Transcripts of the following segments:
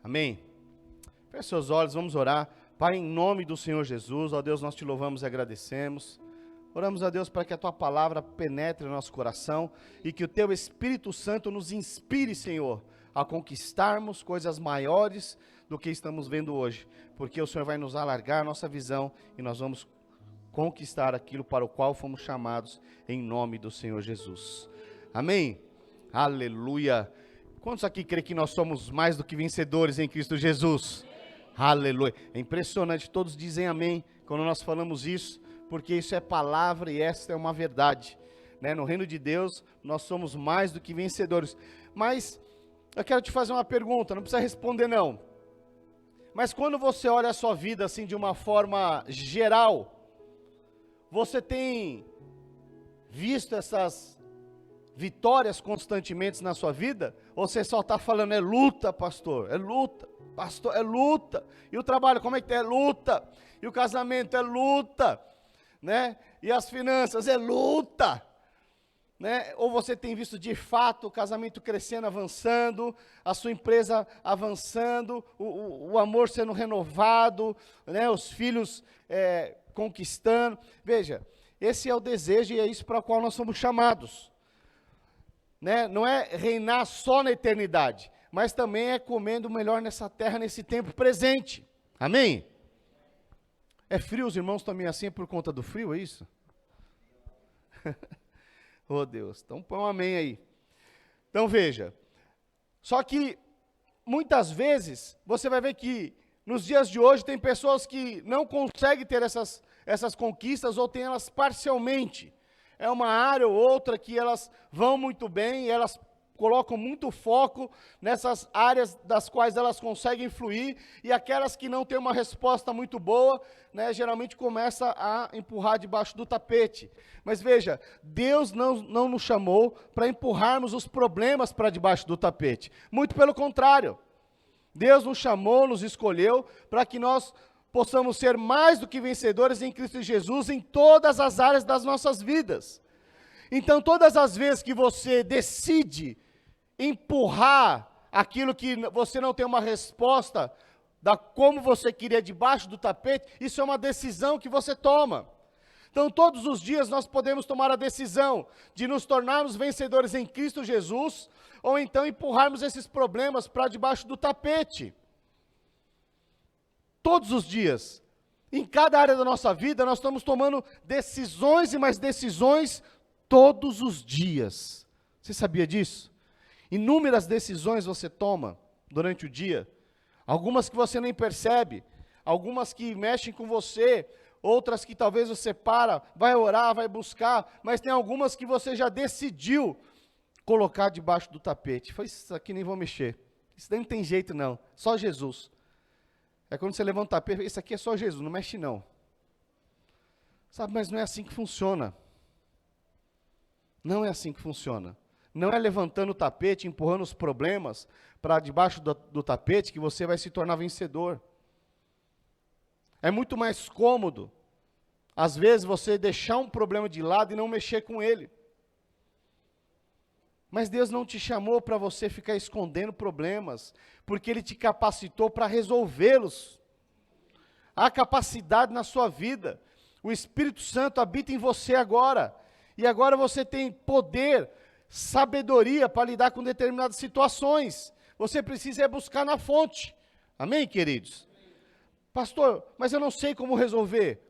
Amém? Feche seus olhos, vamos orar. Pai, em nome do Senhor Jesus, ó Deus, nós te louvamos e agradecemos. Oramos a Deus para que a Tua palavra penetre no nosso coração e que o Teu Espírito Santo nos inspire, Senhor, a conquistarmos coisas maiores do que estamos vendo hoje. Porque o Senhor vai nos alargar a nossa visão e nós vamos conquistar aquilo para o qual fomos chamados em nome do Senhor Jesus. Amém? Aleluia. Quantos aqui creem que nós somos mais do que vencedores em Cristo Jesus? Aleluia. É impressionante, todos dizem amém quando nós falamos isso, porque isso é palavra e esta é uma verdade, né? No reino de Deus, nós somos mais do que vencedores. Mas eu quero te fazer uma pergunta, não precisa responder não. Mas quando você olha a sua vida assim de uma forma geral, você tem visto essas vitórias constantemente na sua vida? Ou você só está falando, é luta, pastor, pastor, é luta. E o trabalho, como é que é luta? E o casamento é luta, né? E as finanças é luta, né? Ou você tem visto de fato o casamento crescendo, avançando, a sua empresa avançando, o amor sendo renovado, né? Os filhos conquistando. Veja, esse é o desejo e é isso para o qual nós somos chamados, né? Não é reinar só na eternidade, mas também é comendo o melhor nessa terra, nesse tempo presente. Amém? É frio, os irmãos também assim por conta do frio, é isso? Oh Deus, então põe um amém aí. Então veja, só que muitas vezes você vai ver que nos dias de hoje tem pessoas que não conseguem ter essas conquistas ou têm elas parcialmente. É uma área ou outra que elas vão muito bem, elas colocam muito foco nessas áreas das quais elas conseguem fluir, e aquelas que não têm uma resposta muito boa, né, geralmente começa a empurrar debaixo do tapete. Mas veja, Deus não nos chamou para empurrarmos os problemas para debaixo do tapete. Muito pelo contrário. Deus nos chamou, nos escolheu para que nós possamos ser mais do que vencedores em Cristo Jesus em todas as áreas das nossas vidas. Então, todas as vezes que você decide empurrar aquilo que você não tem uma resposta da como você queria debaixo do tapete, isso é uma decisão que você toma. Então, todos os dias nós podemos tomar a decisão de nos tornarmos vencedores em Cristo Jesus, ou então empurrarmos esses problemas para debaixo do tapete. Todos os dias, em cada área da nossa vida, nós estamos tomando decisões e mais decisões todos os dias. Você sabia disso? Inúmeras decisões você toma durante o dia, algumas que você nem percebe, algumas que mexem com você, outras que talvez você vai orar, vai buscar, mas tem algumas que você já decidiu colocar debaixo do tapete. Foi isso aqui, nem vou mexer. Isso daí não tem jeito não, só Jesus. É quando você levanta o tapete, isso aqui é só Jesus, não mexe não. Sabe, mas não é assim que funciona. Não é assim que funciona. Não é levantando o tapete, empurrando os problemas para debaixo do tapete que você vai se tornar vencedor. É muito mais cômodo, às vezes, você deixar um problema de lado e não mexer com ele. Mas Deus não te chamou para você ficar escondendo problemas, porque Ele te capacitou para resolvê-los. Há capacidade na sua vida. O Espírito Santo habita em você agora. E agora você tem poder, sabedoria para lidar com determinadas situações. Você precisa buscar na fonte. Amém, queridos? Pastor, mas eu não sei como resolver.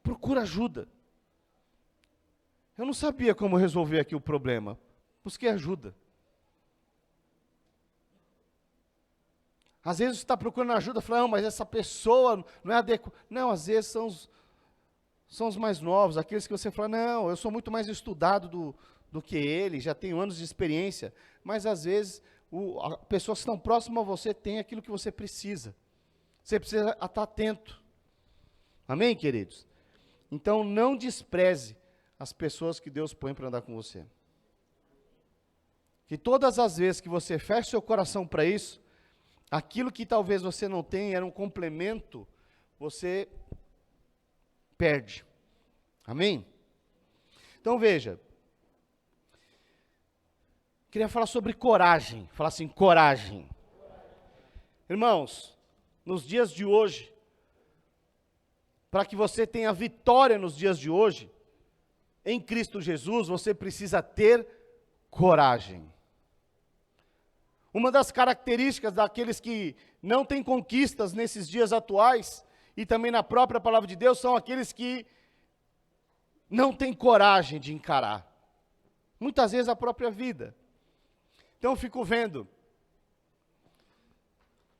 Procura ajuda. Eu não sabia como resolver aqui o problema. Busquei ajuda. Às vezes você está procurando ajuda, fala, não, mas essa pessoa não é adequada. Não, às vezes são os mais novos, aqueles que você fala, não, eu sou muito mais estudado do que ele, já tenho anos de experiência. Mas às vezes, as pessoas que estão próximas a você têm aquilo que você precisa. Você precisa estar atento. Amém, queridos? Então, não despreze as pessoas que Deus põe para andar com você. Que todas as vezes que você fecha seu coração para isso, aquilo que talvez você não tenha, era um complemento, você perde. Amém? Então veja, queria falar sobre coragem, falar assim, coragem. Irmãos, nos dias de hoje, para que você tenha vitória nos dias de hoje, em Cristo Jesus, você precisa ter coragem. Uma das características daqueles que não têm conquistas nesses dias atuais, e também na própria palavra de Deus, são aqueles que não têm coragem de encarar. Muitas vezes a própria vida. Então eu fico vendo.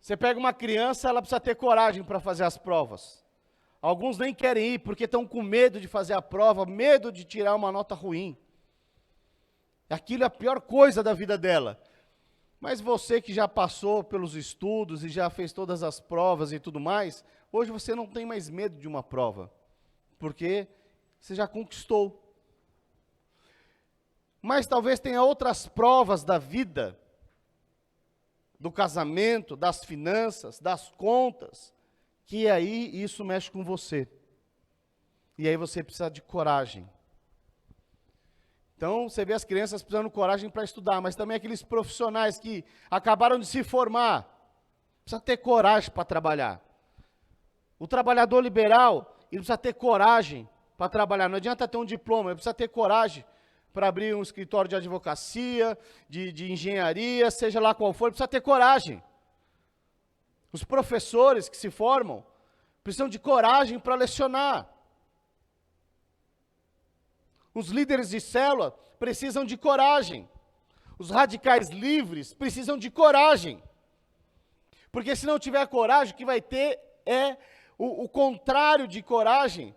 Você pega uma criança, ela precisa ter coragem para fazer as provas. Alguns nem querem ir porque estão com medo de fazer a prova, medo de tirar uma nota ruim. Aquilo é a pior coisa da vida dela. Mas você que já passou pelos estudos e já fez todas as provas e tudo mais, hoje você não tem mais medo de uma prova, porque você já conquistou. Mas talvez tenha outras provas da vida, do casamento, das finanças, das contas, que aí isso mexe com você. E aí você precisa de coragem. Então, você vê as crianças precisando de coragem para estudar, mas também aqueles profissionais que acabaram de se formar, precisa ter coragem para trabalhar. O trabalhador liberal, ele precisa ter coragem para trabalhar. Não adianta ter um diploma, ele precisa ter coragem para abrir um escritório de advocacia, de engenharia, seja lá qual for, ele precisa ter coragem. Os professores que se formam precisam de coragem para lecionar. Os líderes de célula precisam de coragem. Os radicais livres precisam de coragem. Porque se não tiver coragem, o que vai ter é o contrário de coragem.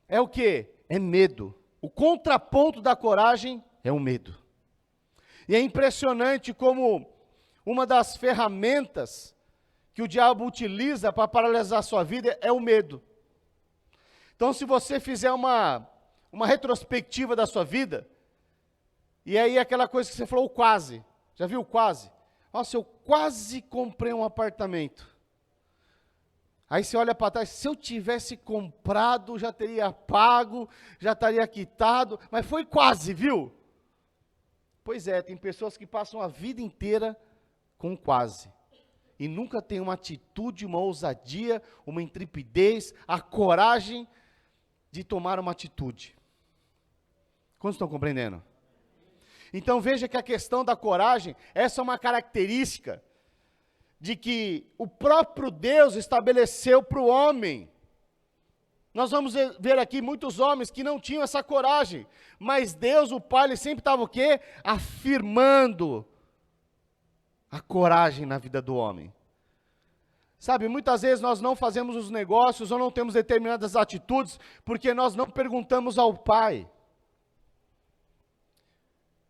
É o quê? É medo. O contraponto da coragem é o medo. E é impressionante como uma das ferramentas que o diabo utiliza para paralisar a sua vida é o medo. Então, se você fizer uma retrospectiva da sua vida, e aí aquela coisa que você falou, o quase, já viu o quase? Nossa, eu quase comprei um apartamento. Aí você olha para trás, se eu tivesse comprado, já teria pago, já estaria quitado, mas foi quase, viu? Pois é, tem pessoas que passam a vida inteira com quase, e nunca tem uma atitude, uma ousadia, uma intrepidez, a coragem de tomar uma atitude. Quantos estão compreendendo? Então veja que a questão da coragem, essa é uma característica de que o próprio Deus estabeleceu para o homem. Nós vamos ver aqui muitos homens que não tinham essa coragem, mas Deus, o Pai, ele sempre estava o quê? Afirmando a coragem na vida do homem. Sabe, muitas vezes nós não fazemos os negócios ou não temos determinadas atitudes porque nós não perguntamos ao Pai.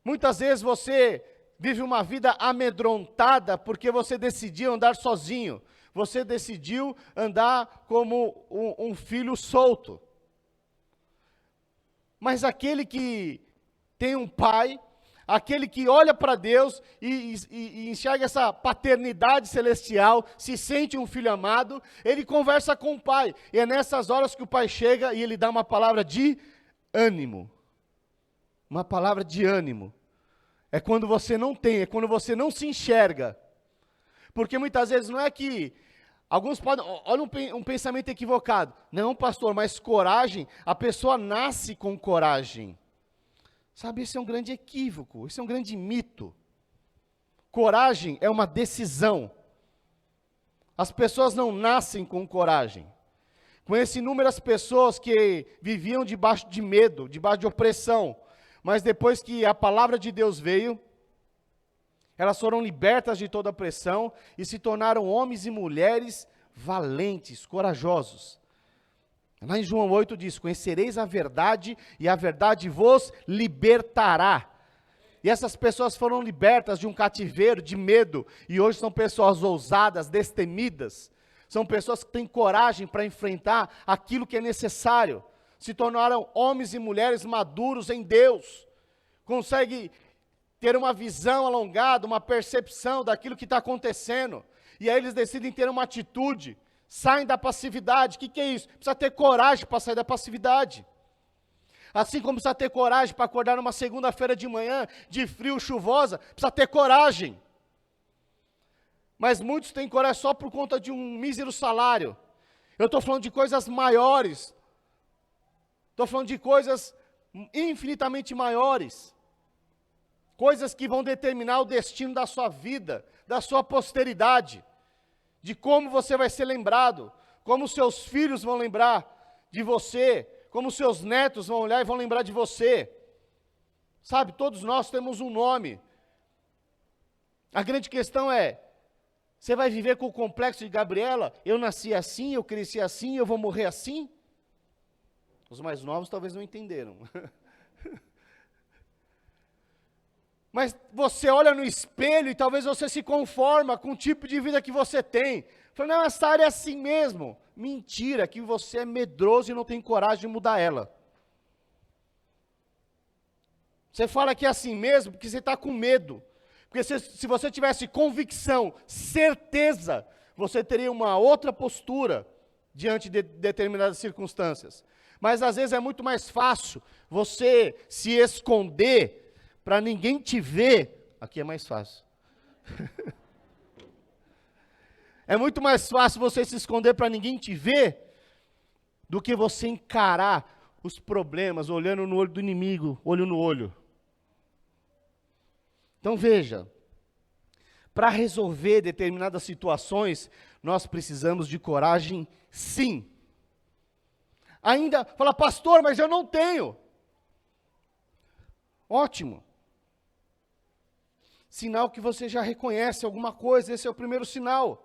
Muitas vezes você vive uma vida amedrontada porque você decidiu andar sozinho. Você decidiu andar como um filho solto. Mas aquele que tem um pai, aquele que olha para Deus e enxerga essa paternidade celestial, se sente um filho amado, ele conversa com o pai. E é nessas horas que o pai chega e ele dá uma palavra de ânimo. Uma palavra de ânimo. É quando você não tem, é quando você não se enxerga. Porque muitas vezes não é que, alguns podem, olha um pensamento equivocado. Não, pastor, mas coragem, a pessoa nasce com coragem. Sabe, esse é um grande equívoco, esse é um grande mito. Coragem é uma decisão. As pessoas não nascem com coragem. Conheço inúmeras pessoas que viviam debaixo de medo, debaixo de opressão, mas depois que a palavra de Deus veio, elas foram libertas de toda a pressão e se tornaram homens e mulheres valentes, corajosos. Lá em João 8 diz, conhecereis a verdade e a verdade vos libertará. E essas pessoas foram libertas de um cativeiro, de medo, e hoje são pessoas ousadas, destemidas, são pessoas que têm coragem para enfrentar aquilo que é necessário. Se tornaram homens e mulheres maduros em Deus, conseguem ter uma visão alongada, uma percepção daquilo que está acontecendo, e aí eles decidem ter uma atitude, saem da passividade. O que é isso? Precisa ter coragem para sair da passividade. Assim como precisa ter coragem para acordar numa segunda-feira de manhã, de frio, chuvosa, precisa ter coragem. Mas muitos têm coragem só por conta de um mísero salário. Eu estou falando de coisas maiores. Estou falando de coisas infinitamente maiores. Coisas que vão determinar o destino da sua vida, da sua posteridade. De como você vai ser lembrado. Como seus filhos vão lembrar de você. Como seus netos vão olhar e vão lembrar de você. Sabe, todos nós temos um nome. A grande questão é, você vai viver com o complexo de Gabriela? Eu nasci assim, eu cresci assim, eu vou morrer assim? Os mais novos talvez não entenderam. Mas você olha no espelho e talvez você se conforma com o tipo de vida que você tem. Fala, não, essa área é assim mesmo. Mentira, que você é medroso e não tem coragem de mudar ela. Você fala que é assim mesmo porque você está com medo. Porque se você tivesse convicção, certeza, você teria uma outra postura diante de determinadas circunstâncias. Mas às vezes é muito mais fácil você se esconder para ninguém te ver. Aqui é mais fácil. É muito mais fácil você se esconder para ninguém te ver do que você encarar os problemas olhando no olho do inimigo, olho no olho. Então veja, para resolver determinadas situações, nós precisamos de coragem, sim. Ainda fala, pastor, mas eu não tenho. Ótimo. Sinal que você já reconhece alguma coisa, esse é o primeiro sinal.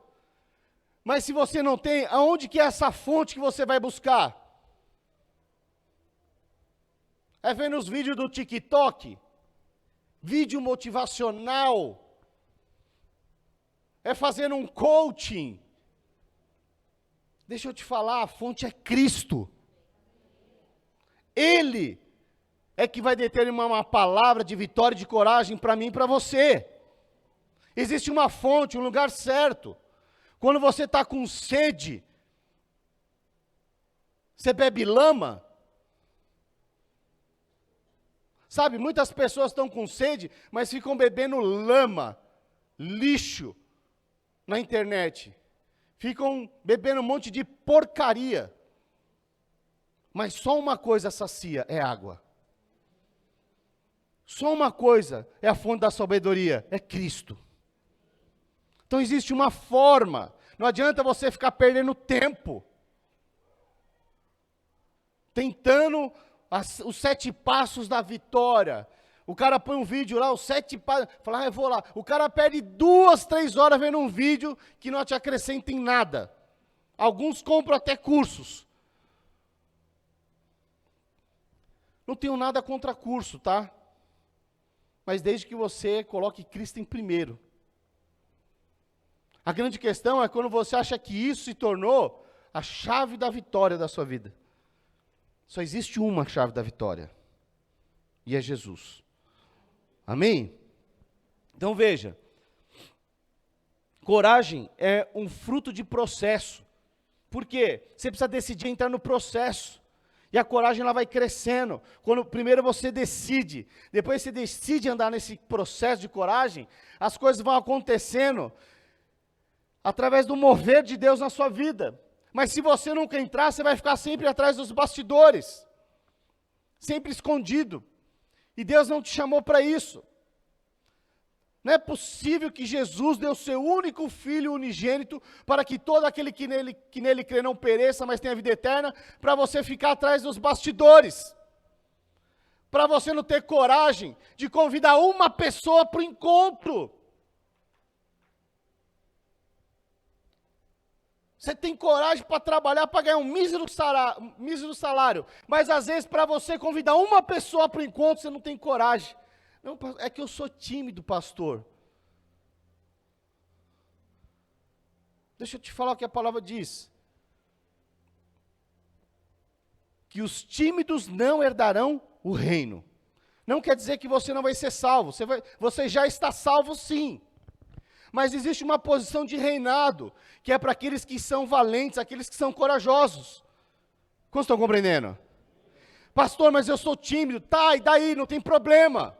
Mas se você não tem, aonde que é essa fonte que você vai buscar? É vendo os vídeos do TikTok? Vídeo motivacional? É fazendo um coaching? Deixa eu te falar, a fonte é Cristo. Ele é que vai determinar uma palavra de vitória e de coragem para mim e para você. Existe uma fonte, um lugar certo. Quando você está com sede, você bebe lama. Sabe, muitas pessoas estão com sede, mas ficam bebendo lama, lixo, na internet. Ficam bebendo um monte de porcaria. Mas só uma coisa sacia, é água. Só uma coisa é a fonte da sabedoria, é Cristo. Então existe uma forma, não adianta você ficar perdendo tempo, tentando os 7 passos da vitória. O cara põe um vídeo lá, os 7 passos, fala, eu vou lá. O cara perde 2, 3 horas vendo um vídeo que não te acrescenta em nada. Alguns compram até cursos. Não tenho nada contra curso, tá? Mas desde que você coloque Cristo em primeiro. A grande questão é quando você acha que isso se tornou a chave da vitória da sua vida. Só existe uma chave da vitória. E é Jesus. Amém? Então veja. Coragem é um fruto de processo. Por quê? Você precisa decidir entrar no processo. E a coragem ela vai crescendo. Quando primeiro você decide, depois você decide andar nesse processo de coragem, as coisas vão acontecendo através do mover de Deus na sua vida. Mas se você nunca entrar, você vai ficar sempre atrás dos bastidores, sempre escondido. E Deus não te chamou para isso. Não é possível que Jesus deu seu único Filho unigênito para que todo aquele que nele crê não pereça, mas tenha vida eterna, para você ficar atrás dos bastidores. Para você não ter coragem de convidar uma pessoa para o encontro. Você tem coragem para trabalhar, para ganhar um mísero salário, mas às vezes para você convidar uma pessoa para o encontro, você não tem coragem. Não, é que eu sou tímido, pastor. Deixa eu te falar o que a palavra diz. Que os tímidos não herdarão o reino. Não quer dizer que você não vai ser salvo. Você já está salvo, sim. Mas existe uma posição de reinado, que é para aqueles que são valentes, aqueles que são corajosos. Como estão compreendendo? Pastor, mas eu sou tímido. Tá, e daí? Não tem problema.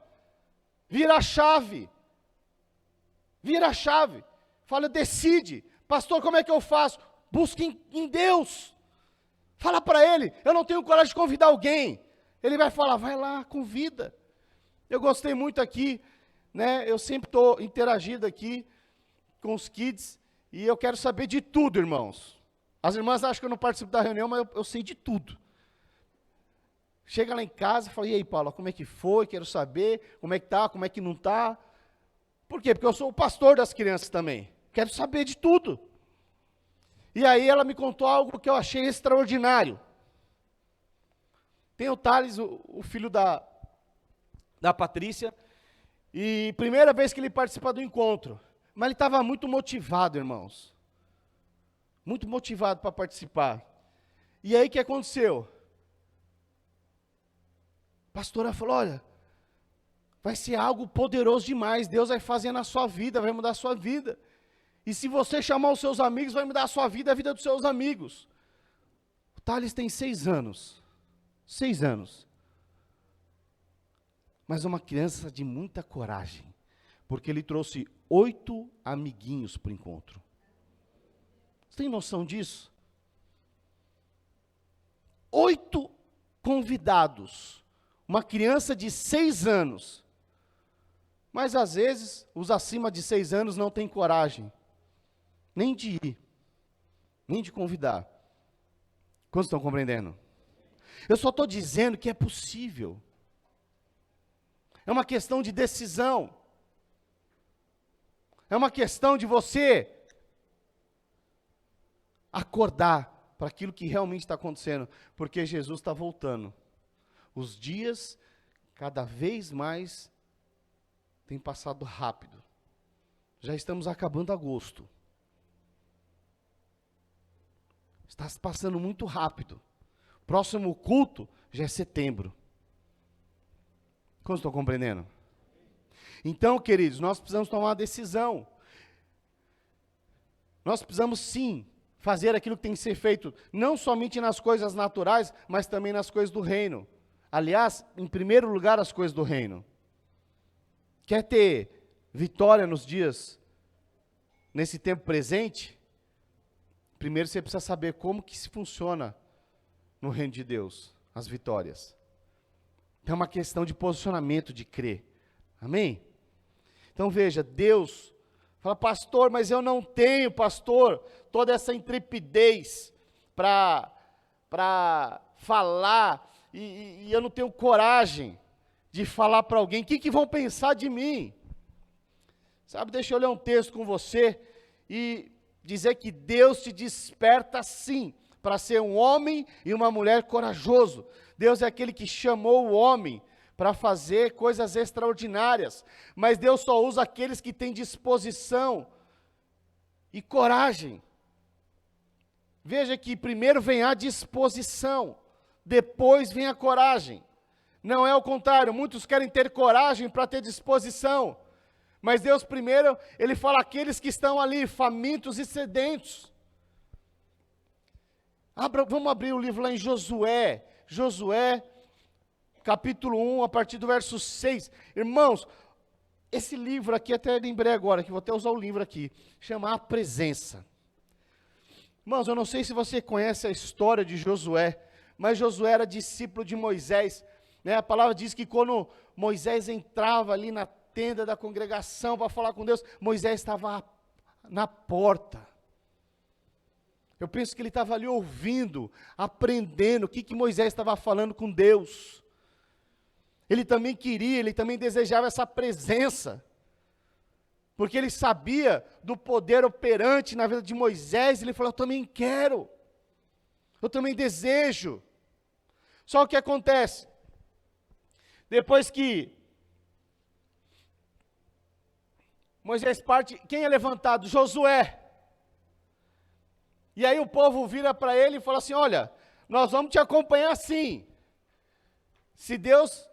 Vira a chave. Vira a chave. Fala, decide. Pastor, como é que eu faço? Busque em Deus. Fala para ele, eu não tenho coragem de convidar alguém. Ele vai falar, vai lá, convida. Eu gostei muito aqui, né? Eu sempre estou interagindo aqui com os kids, e eu quero saber de tudo, irmãos. As irmãs acham que eu não participo da reunião, mas eu sei de tudo. Chega lá em casa e fala, e aí, Paula, como é que foi? Quero saber como é que tá, como é que não tá. Por quê? Porque eu sou o pastor das crianças também. Quero saber de tudo. E aí ela me contou algo que eu achei extraordinário. Tem o Thales, o filho da Patrícia, e primeira vez que ele participa do encontro. Mas ele estava muito motivado, irmãos. Muito motivado para participar. E aí o que aconteceu? A pastora falou, olha, vai ser algo poderoso demais, Deus vai fazer na sua vida, vai mudar a sua vida. E se você chamar os seus amigos, vai mudar a sua vida, a vida dos seus amigos. O Thales tem 6 anos. 6 anos. Mas é uma criança de muita coragem. Porque ele trouxe 8 amiguinhos para o encontro. Você tem noção disso? 8 convidados. Uma criança de 6 anos. Mas às vezes, os acima de 6 anos não têm coragem. Nem de ir. Nem de convidar. Quantos estão compreendendo? Eu só estou dizendo que é possível. É uma questão de decisão. É uma questão de você acordar para aquilo que realmente está acontecendo. Porque Jesus está voltando. Os dias, cada vez mais, têm passado rápido. Já estamos acabando agosto. Está passando muito rápido. Próximo culto já é setembro. Como estão compreendendo? Então, queridos, nós precisamos tomar uma decisão. Nós precisamos sim fazer aquilo que tem que ser feito, não somente nas coisas naturais, mas também nas coisas do reino. Aliás, em primeiro lugar, as coisas do reino. Quer ter vitória nos dias, nesse tempo presente? Primeiro você precisa saber como que se funciona no reino de Deus, as vitórias. É uma questão de posicionamento, de crer. Amém? Então veja, Deus fala, pastor, mas eu não tenho, pastor, toda essa intrepidez para falar, e eu não tenho coragem de falar para alguém, o que vão pensar de mim? Sabe, deixa eu ler um texto com você, e dizer que Deus te desperta sim, para ser um homem e uma mulher corajoso. Deus é aquele que chamou o homem para fazer coisas extraordinárias, mas Deus só usa aqueles que têm disposição e coragem. Veja que primeiro vem a disposição, depois vem a coragem. Não é o contrário, muitos querem ter coragem para ter disposição, mas Deus primeiro, Ele fala aqueles que estão ali, famintos e sedentos. Vamos abrir o livro lá em Josué, capítulo 1, a partir do verso 6. Irmãos, esse livro aqui, até lembrei agora, que vou até usar o livro aqui, chama A Presença. Irmãos, eu não sei se você conhece a história de Josué, mas Josué era discípulo de Moisés, né? A palavra diz que quando Moisés entrava ali na tenda da congregação para falar com Deus, Moisés estava na porta. Eu penso que ele estava ali ouvindo, aprendendo o que Moisés estava falando com Deus. Ele também queria, ele também desejava essa presença, porque ele sabia do poder operante na vida de Moisés, ele falou, eu também quero, eu também desejo. Só o que acontece? Depois que Moisés parte, quem é levantado? Josué. E aí o povo vira para ele e fala assim, olha, nós vamos te acompanhar sim, se Deus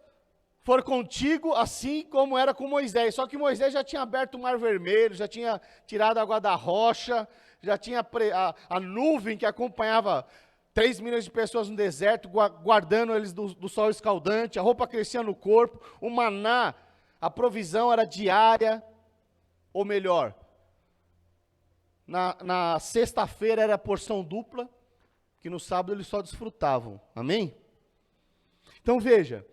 for contigo, assim como era com Moisés. Só que Moisés já tinha aberto o Mar Vermelho, já tinha tirado a água da rocha, já tinha a nuvem que acompanhava 3 milhões de pessoas no deserto, guardando eles do sol escaldante, a roupa crescia no corpo, o maná, a provisão era diária, ou melhor, na sexta-feira era porção dupla, que no sábado eles só desfrutavam. Amém? Então veja,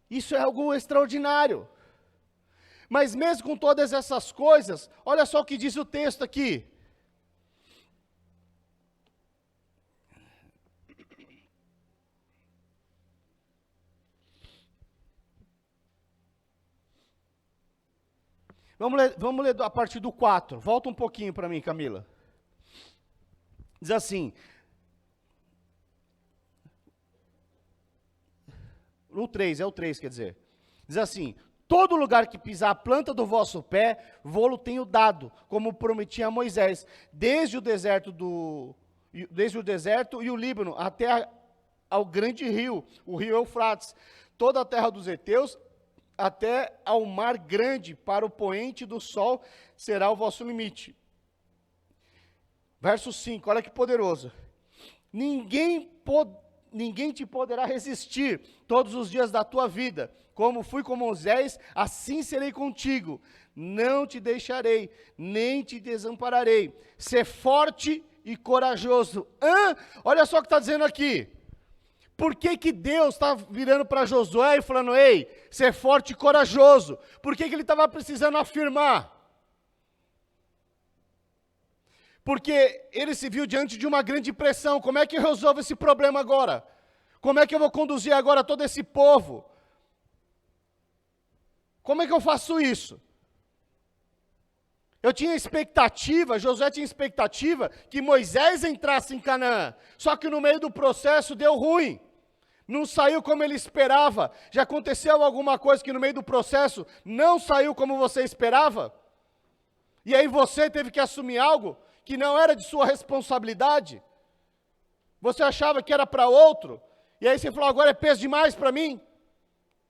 isso é algo extraordinário. Mas mesmo com todas essas coisas, olha só o que diz o texto aqui. Vamos ler a partir do 4. Volta um pouquinho para mim, Camila. Diz assim. No 3, é o 3, quer dizer. Diz assim: todo lugar que pisar a planta do vosso pé, vô-lo tenho dado, como prometi a Moisés, desde o deserto e o Líbano, até ao grande rio, o rio Eufrates, toda a terra dos heteus, até ao mar grande, para o poente do sol, será o vosso limite. Verso 5, olha que poderoso. Ninguém te poderá resistir todos os dias da tua vida. Como fui com Moisés, assim serei contigo. Não te deixarei, nem te desampararei. Ser forte e corajoso. Olha só o que está dizendo aqui. Por que Deus está virando para Josué e falando, ei, ser forte e corajoso? Por que ele estava precisando afirmar? Porque ele se viu diante de uma grande pressão. Como é que eu resolvo esse problema agora? Como é que eu vou conduzir agora todo esse povo? Como é que eu faço isso? Eu tinha expectativa, Josué tinha expectativa que Moisés entrasse em Canaã. Só que no meio do processo deu ruim. Não saiu como ele esperava. Já aconteceu alguma coisa que no meio do processo não saiu como você esperava? E aí você teve que assumir algo que não era de sua responsabilidade? Você achava que era para outro? E aí você falou, agora é peso demais para mim?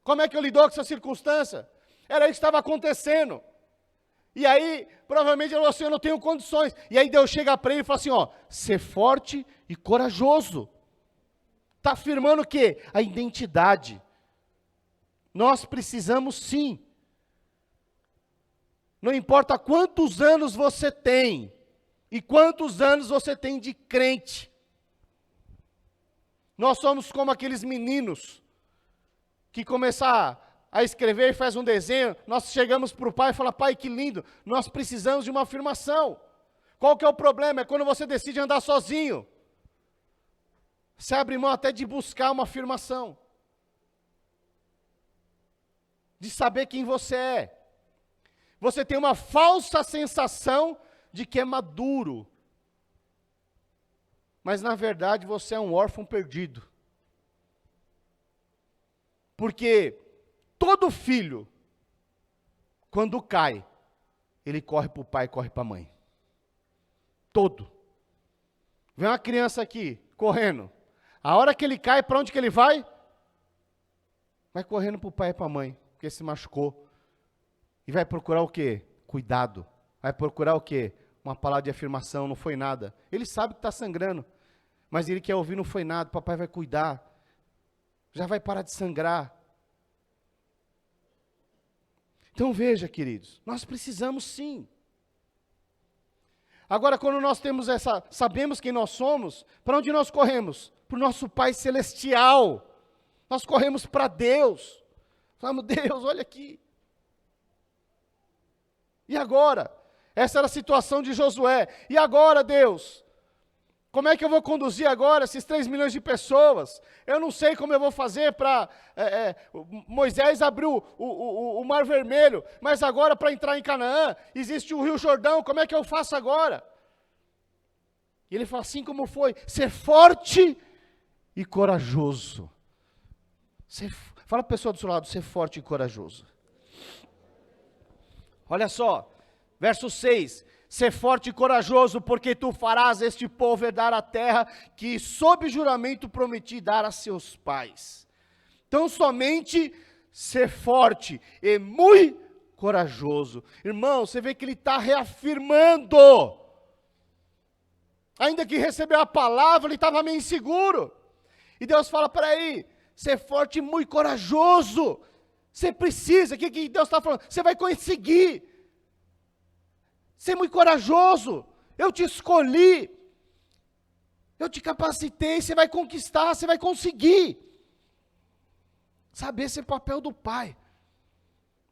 Como é que eu lido com essa circunstância? Era isso que estava acontecendo. E aí, provavelmente, ele falou assim, eu não tenho condições. E aí Deus chega para ele e fala assim, ser forte e corajoso. Está afirmando o quê? A identidade. Nós precisamos sim. Não importa quantos anos você tem, e quantos anos você tem de crente. Nós somos como aqueles meninos, que começam a escrever e faz um desenho, nós chegamos para o pai e falamos, pai, que lindo, nós precisamos de uma afirmação. Qual que é o problema? É quando você decide andar sozinho. Você abre mão até de buscar uma afirmação. De saber quem você é. Você tem uma falsa sensação de que é maduro. Mas na verdade você é um órfão perdido. Porque todo filho, quando cai, ele corre para o pai, corre para a mãe. Todo. Vem uma criança aqui, correndo. A hora que ele cai, para onde que ele vai? Vai correndo para o pai e para a mãe, porque se machucou. E vai procurar o quê? Cuidado. Vai procurar o quê? Uma palavra de afirmação, não foi nada. Ele sabe que está sangrando, mas ele quer ouvir, não foi nada, papai vai cuidar. Já vai parar de sangrar. Então veja, queridos, nós precisamos sim. Agora, quando nós temos sabemos quem nós somos, para onde nós corremos? Para o nosso Pai Celestial. Nós corremos para Deus. Falamos, Deus, olha aqui. E agora? Essa era a situação de Josué. E agora, Deus? Como é que eu vou conduzir agora esses 3 milhões de pessoas? Eu não sei como eu vou fazer para... Moisés abriu o Mar Vermelho, mas agora para entrar em Canaã, existe o Rio Jordão, como é que eu faço agora? E ele fala assim como foi, ser forte e corajoso. Fala para a pessoa do seu lado, ser forte e corajoso. Olha só, verso 6, ser forte e corajoso, porque tu farás este povo herdar a terra que sob juramento prometi dar a seus pais. Então somente ser forte e muito corajoso. Irmão, você vê que ele está reafirmando. Ainda que recebeu a palavra, ele estava meio inseguro. E Deus fala, peraí, ser forte e muito corajoso. Você precisa, o que Deus está falando? Você vai conseguir. Ser muito corajoso. eu te escolhi, eu te capacitei, você vai conquistar, você vai conseguir. Sabe, esse é o papel do pai.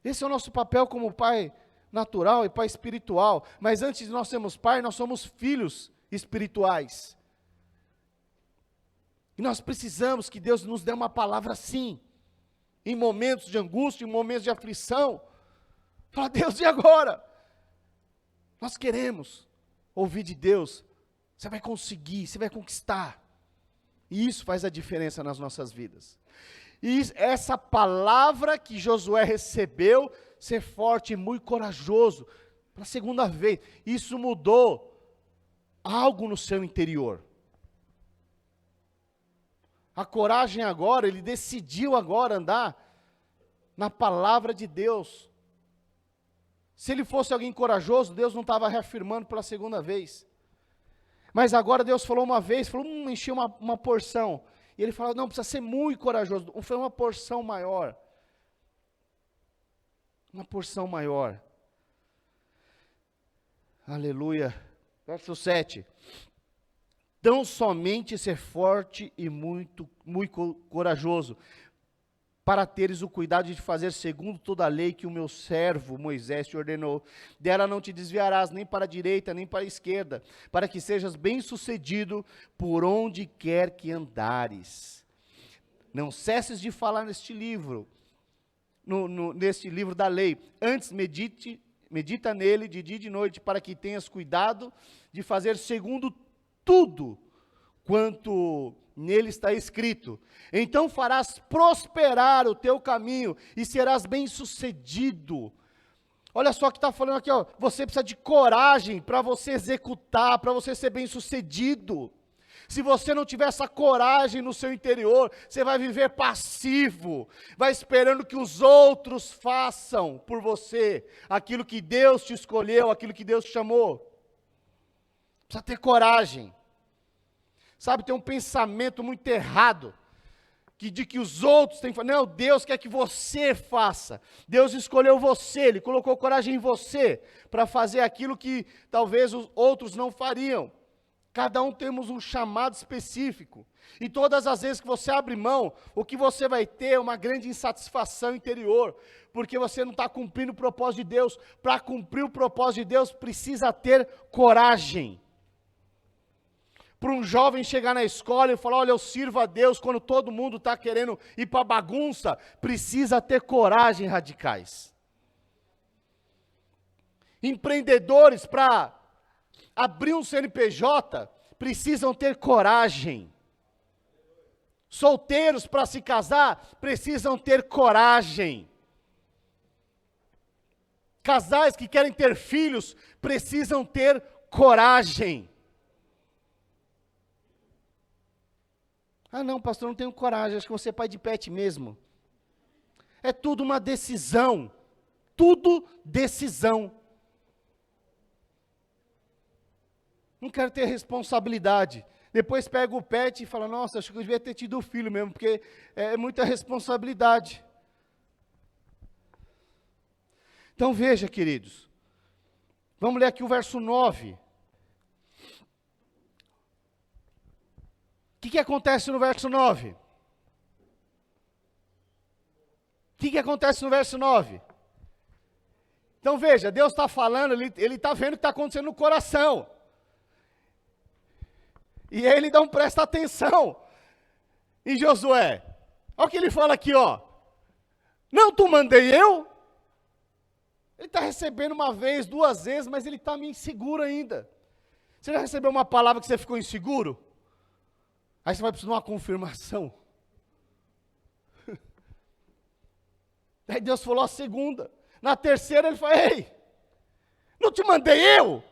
Esse é o nosso papel como pai natural e pai espiritual. Mas antes de nós sermos pai, nós somos filhos espirituais. E nós precisamos que Deus nos dê uma palavra assim, em momentos de angústia, em momentos de aflição. Fala, Deus, e agora? Nós queremos ouvir de Deus. Você vai conseguir, você vai conquistar. E isso faz a diferença nas nossas vidas. E essa palavra que Josué recebeu, ser forte e muito corajoso, pela segunda vez, isso mudou algo no seu interior. A coragem agora, ele decidiu agora andar na palavra de Deus. Se ele fosse alguém corajoso, Deus não estava reafirmando pela segunda vez. Mas agora Deus falou uma vez, falou, encheu uma porção. E ele falou, não, precisa ser muito corajoso. Foi uma porção maior. Uma porção maior. Aleluia. Verso 7. Tão somente ser forte e muito corajoso, para teres o cuidado de fazer segundo toda a lei que o meu servo Moisés te ordenou. Dela não te desviarás nem para a direita, nem para a esquerda, para que sejas bem-sucedido por onde quer que andares. Não cesses de falar neste livro, neste livro da lei. Antes medita nele de dia e de noite, para que tenhas cuidado de fazer segundo tudo quanto nele está escrito. Então farás prosperar o teu caminho e serás bem-sucedido. Olha só o que está falando aqui, ó. Você precisa de coragem para você executar, para você ser bem-sucedido. Se você não tiver essa coragem no seu interior, você vai viver passivo, vai esperando que os outros façam por você aquilo que Deus te escolheu, aquilo que Deus te chamou. Precisa ter coragem. Sabe, tem um pensamento muito errado, de que os outros têm que fazer. Não, Deus quer que você faça. Deus escolheu você, Ele colocou coragem em você, para fazer aquilo que talvez os outros não fariam. Cada um temos um chamado específico. E todas as vezes que você abre mão, o que você vai ter é uma grande insatisfação interior, porque você não está cumprindo o propósito de Deus. Para cumprir o propósito de Deus, precisa ter coragem. Para um jovem chegar na escola e falar, olha, eu sirvo a Deus, quando todo mundo está querendo ir para bagunça, precisa ter coragem, radicais. Empreendedores, para abrir um CNPJ, precisam ter coragem. Solteiros, para se casar, precisam ter coragem. Casais que querem ter filhos, precisam ter coragem. Ah não, pastor, não tenho coragem, acho que você é pai de pet mesmo. É tudo uma decisão, tudo decisão. Não quero ter responsabilidade. Depois pega o pet e fala, nossa, acho que eu devia ter tido filho mesmo, porque é muita responsabilidade. Então veja, queridos, vamos ler aqui o verso 9. O que acontece no verso 9? O que acontece no verso 9? Então veja, Deus está falando, Ele está vendo o que está acontecendo no coração. E aí Ele dá presta atenção em Josué. Olha o que Ele fala aqui, ó. Não te mandei eu? Ele está recebendo uma vez, duas vezes, mas ele está meio inseguro ainda. Você já recebeu uma palavra que você ficou inseguro? Aí você vai precisar de uma confirmação. Aí Deus falou a segunda. Na terceira ele falou, ei, não te mandei eu?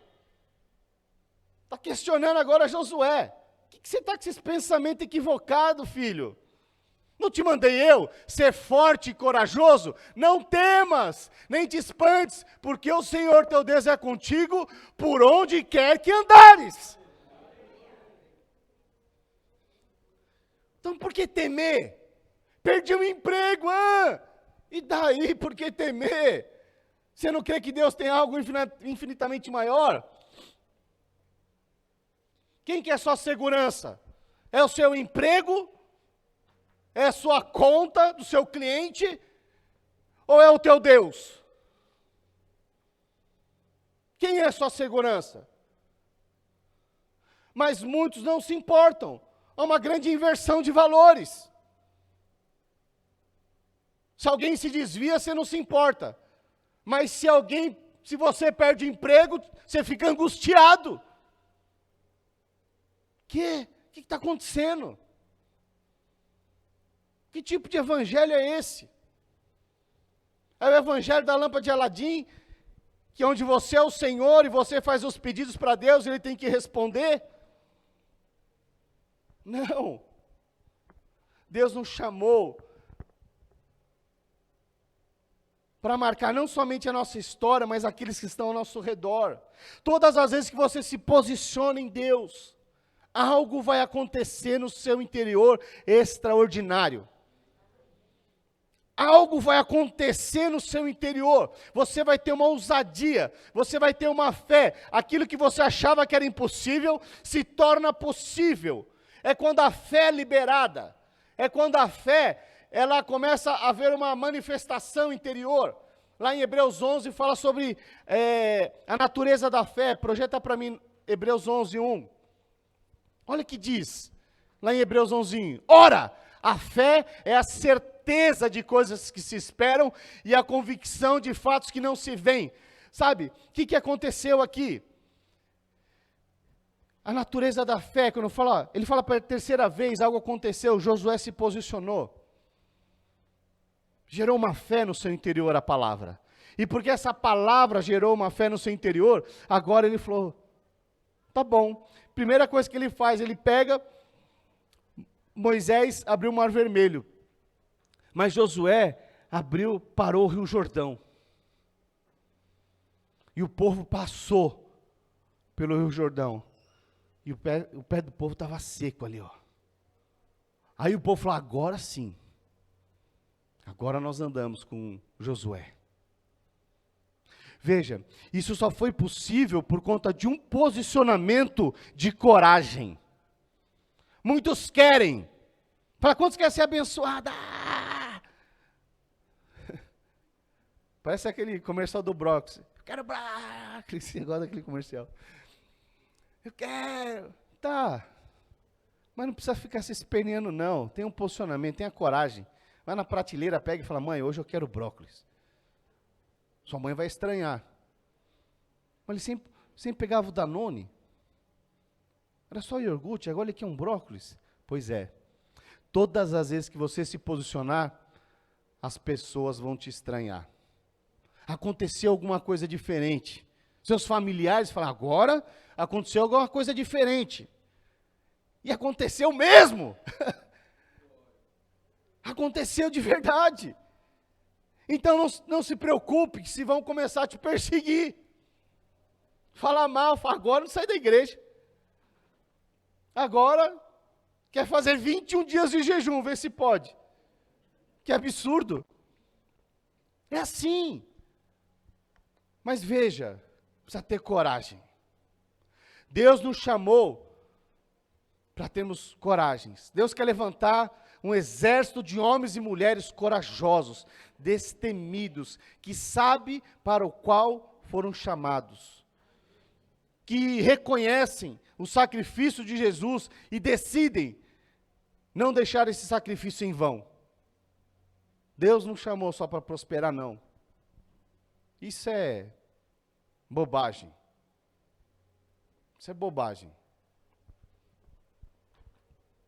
Está questionando agora Josué. O que você está com esse pensamento equivocado, filho? Não te mandei eu ser forte e corajoso? Não temas, nem te espantes, porque o Senhor teu Deus é contigo por onde quer que andares. Então por que temer? Perdi o emprego, e daí por que temer? Você não crê que Deus tem algo infinitamente maior? Quem que é sua segurança? É o seu emprego? É a sua conta do seu cliente? Ou é o teu Deus? Quem é sua segurança? Mas muitos não se importam. Há uma grande inversão de valores. Se alguém se desvia, você não se importa. Mas se você perde o emprego, você fica angustiado. O que está acontecendo? Que tipo de evangelho é esse? É o evangelho da lâmpada de Aladim, que é onde você é o Senhor e você faz os pedidos para Deus e Ele tem que responder? Não. Deus nos chamou para marcar não somente a nossa história, mas aqueles que estão ao nosso redor. Todas as vezes que você se posiciona em Deus, algo vai acontecer no seu interior extraordinário. Algo vai acontecer no seu interior. Você vai ter uma ousadia, você vai ter uma fé. Aquilo que você achava que era impossível, se torna possível. É quando a fé é liberada. É quando a fé, ela começa a haver uma manifestação interior. Lá em Hebreus 11 fala sobre a natureza da fé. Projeta para mim Hebreus 11, 1. Olha o que diz, lá em Hebreus 11, ora, a fé é a certeza de coisas que se esperam e a convicção de fatos que não se veem. Sabe, o que aconteceu aqui? A natureza da fé, quando ele fala pela terceira vez, algo aconteceu, Josué se posicionou. Gerou uma fé no seu interior a palavra. E porque essa palavra gerou uma fé no seu interior, agora ele falou, tá bom. Primeira coisa que ele faz, ele pega, Moisés abriu o Mar Vermelho. Mas Josué parou o Rio Jordão. E o povo passou pelo Rio Jordão. E o pé do povo estava seco ali, ó. Aí o povo falou, agora sim. Agora nós andamos com Josué. Veja, isso só foi possível por conta de um posicionamento de coragem. Muitos querem. Fala, quantos querem ser abençoados? Parece aquele comercial do Brox. Eu quero brócolis. Você gosta daquele comercial. Eu quero. Tá. Mas não precisa ficar se esperneando, não. Tem um posicionamento, tenha coragem. Vai na prateleira, pega e fala, mãe, hoje eu quero brócolis. Sua mãe vai estranhar. Mas ele sempre pegava o Danone. Era só iogurte, agora ele quer um brócolis. Pois é. Todas as vezes que você se posicionar, as pessoas vão te estranhar. Aconteceu alguma coisa diferente. Seus familiares falam, agora aconteceu alguma coisa diferente. E aconteceu mesmo. Aconteceu de verdade. Então não se preocupe se vão começar a te perseguir. Falar mal, agora não sai da igreja. Agora quer fazer 21 dias de jejum, vê se pode. Que absurdo. É assim. Mas veja, precisa ter coragem. Deus nos chamou para termos coragens. Deus quer levantar um exército de homens e mulheres corajosos, destemidos, que sabe para o qual foram chamados, que reconhecem o sacrifício de Jesus e decidem não deixar esse sacrifício em vão. Deus não chamou só para prosperar, não. Isso é bobagem. Isso é bobagem.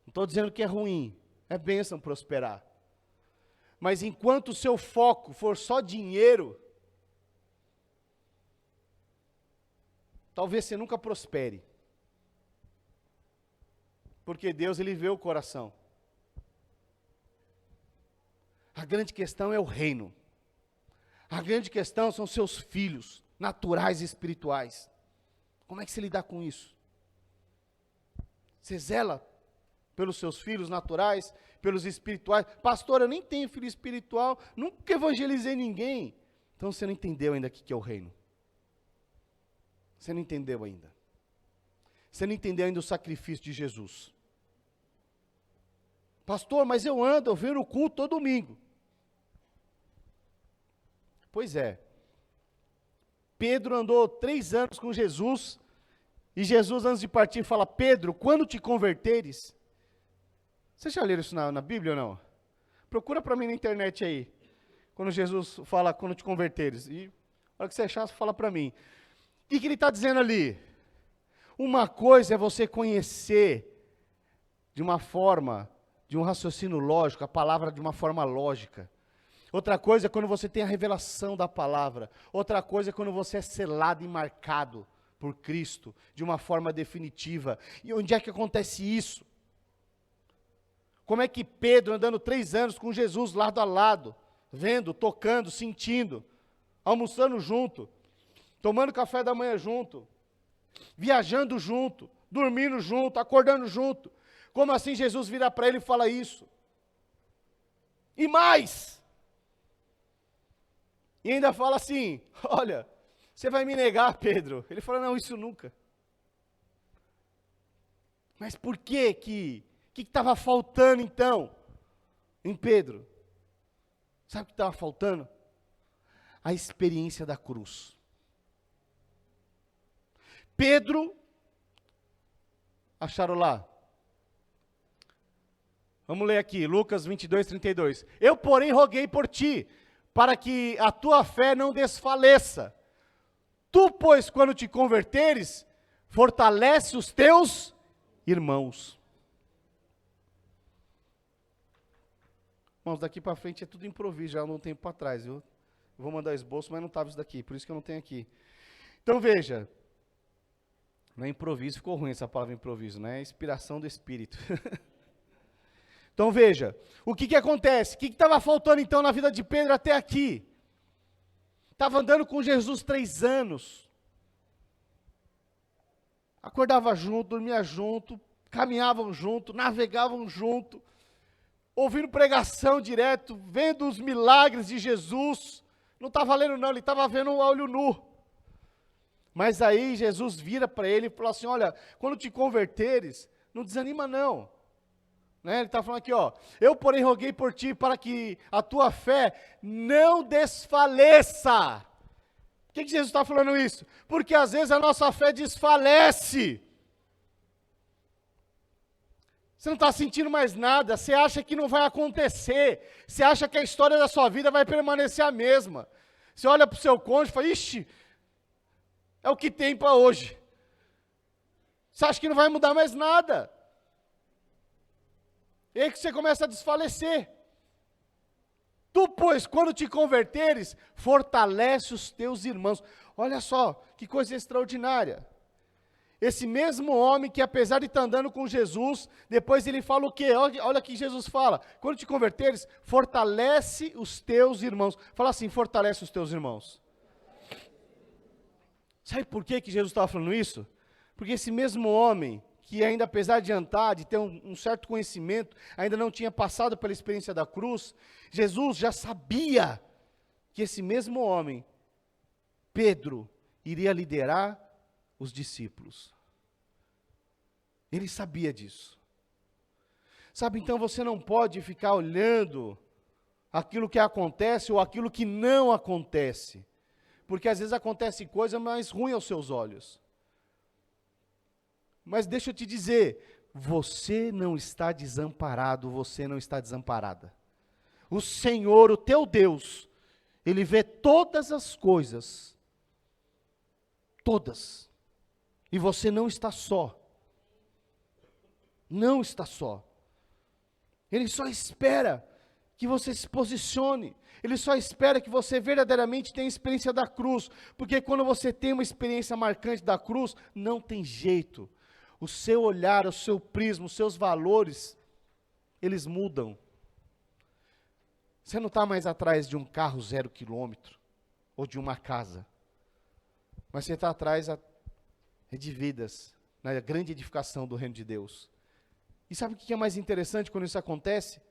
Não estou dizendo que é ruim. É bênção prosperar. Mas enquanto o seu foco for só dinheiro, talvez você nunca prospere. Porque Deus, Ele vê o coração. A grande questão é o reino. A grande questão são seus filhos, naturais e espirituais. Como é que você lida com isso? Você zela pelos seus filhos naturais, pelos espirituais. Pastor, eu nem tenho filho espiritual, nunca evangelizei ninguém. Então você não entendeu ainda o que é o reino. Você não entendeu ainda. Você não entendeu ainda o sacrifício de Jesus. Pastor, mas eu venho no culto todo domingo. Pois é. Pedro andou 3 anos com Jesus, e Jesus, antes de partir, fala: Pedro, quando te converteres... Vocês já leram isso na Bíblia ou não? Procura para mim na internet aí, quando Jesus fala, quando te converteres. E na hora que você achar, você fala para mim. O que ele está dizendo ali? Uma coisa é você conhecer de uma forma, de um raciocínio lógico, a palavra de uma forma lógica. Outra coisa é quando você tem a revelação da palavra. Outra coisa é quando você é selado e marcado por Cristo, de uma forma definitiva. E onde é que acontece isso? Como é que Pedro, andando 3 anos com Jesus lado a lado, vendo, tocando, sentindo, almoçando junto, tomando café da manhã junto, viajando junto, dormindo junto, acordando junto, como assim Jesus vira para ele e fala isso? E mais! E ainda fala assim: olha, você vai me negar, Pedro? Ele fala: não, isso nunca. Mas por que que estava faltando então em Pedro? Sabe o que estava faltando? A experiência da cruz. Pedro, acharam lá? Vamos ler aqui, Lucas 22, 32. Eu, porém, roguei por ti, para que a tua fé não desfaleça. Tu, pois, quando te converteres, fortalece os teus irmãos. Irmãos, daqui para frente é tudo improviso, já há um tempo para trás, viu? Eu vou mandar esboço, mas não estava isso daqui, por isso que eu não tenho aqui. Então veja, não é improviso, ficou ruim essa palavra improviso, né? É inspiração do Espírito. Então veja, o que acontece? O que estava faltando então na vida de Pedro até aqui? Estava andando com Jesus 3 anos. Acordava junto, dormia junto, caminhavam junto, navegavam junto, ouvindo pregação direto, vendo os milagres de Jesus. Não estava lendo não, ele estava vendo o olho nu. Mas aí Jesus vira para ele e fala assim: olha, quando te converteres, não desanima não. Né? Ele está falando aqui, ó: eu porém roguei por ti para que a tua fé não desfaleça. Por que Jesus está falando isso? Porque às vezes a nossa fé desfalece. Você não está sentindo mais nada, você acha que não vai acontecer, você acha que a história da sua vida vai permanecer a mesma. Você olha para o seu cônjuge e fala: ixi, é o que tem para hoje. Você acha que não vai mudar mais nada. E aí que você começa a desfalecer. Tu, pois, quando te converteres, fortalece os teus irmãos. Olha só, que coisa extraordinária. Esse mesmo homem que, apesar de estar andando com Jesus, depois ele fala o quê? Olha o que Jesus fala: quando te converteres, fortalece os teus irmãos. Fala assim: fortalece os teus irmãos. Sabe por que Jesus estava falando isso? Porque esse mesmo homem, que ainda apesar de andar, de ter um certo conhecimento, ainda não tinha passado pela experiência da cruz, Jesus já sabia que esse mesmo homem, Pedro, iria liderar os discípulos. Ele sabia disso. Sabe, então você não pode ficar olhando aquilo que acontece ou aquilo que não acontece, porque às vezes acontece coisa mais ruim aos seus olhos. Mas deixa eu te dizer, você não está desamparado, você não está desamparada. O Senhor, o teu Deus, Ele vê todas as coisas, todas, e você não está só. Não está só. Ele só espera que você se posicione. Ele só espera que você verdadeiramente tenha a experiência da cruz, porque quando você tem uma experiência marcante da cruz, não tem jeito. O seu olhar, o seu prisma, os seus valores, eles mudam. Você não está mais atrás de um carro 0 quilômetro, ou de uma casa, mas você está atrás de vidas, na grande edificação do reino de Deus. E sabe o que é mais interessante quando isso acontece?